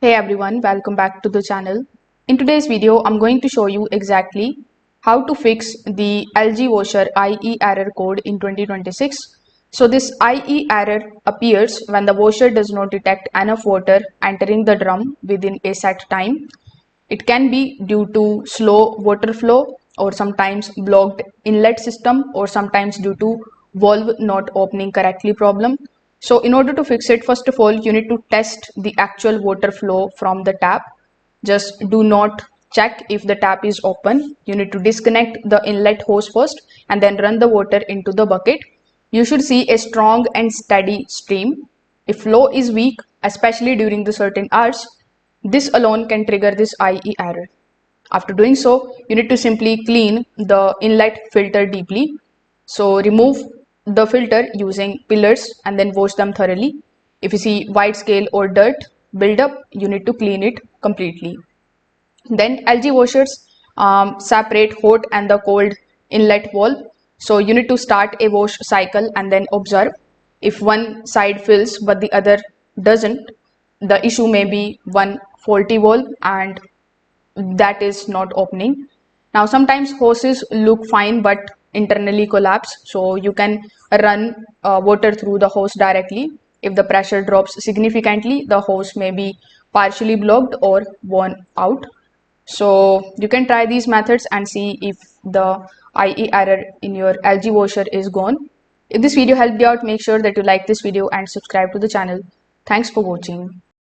Hey everyone, welcome back to the channel. In today's video, I'm going to show you exactly how to fix the LG washer IE error code in 2026. So this IE error appears when the washer does not detect enough water entering the drum within a set time. It can be due to slow water flow or sometimes blocked inlet system or sometimes due to valve not opening correctly problem. So in order to fix it, first of all, you need to test the actual water flow from the tap. Just do not check if the tap is open. You need to disconnect the inlet hose first and then run the water into the bucket. You should see a strong and steady stream. If flow is weak, especially during the certain hours, this alone can trigger this IE error. After doing so, you need to simply clean the inlet filter deeply. So remove the filter using pillars and then wash them thoroughly. If you see white scale or dirt build up, you need to clean it completely. Then LG washers separate hot and the cold inlet valve. So you need to start a wash cycle and then observe. If one side fills but the other doesn't, the issue may be one faulty valve and that is not opening. Now sometimes hoses look fine but internally collapse, so you can run water through the hose directly. If the pressure drops significantly, the hose may be partially blocked or worn out. So you can try these methods and see if the IE error in your LG washer is gone. If this video helped you out, make sure that you like this video and subscribe to the channel. Thanks for watching.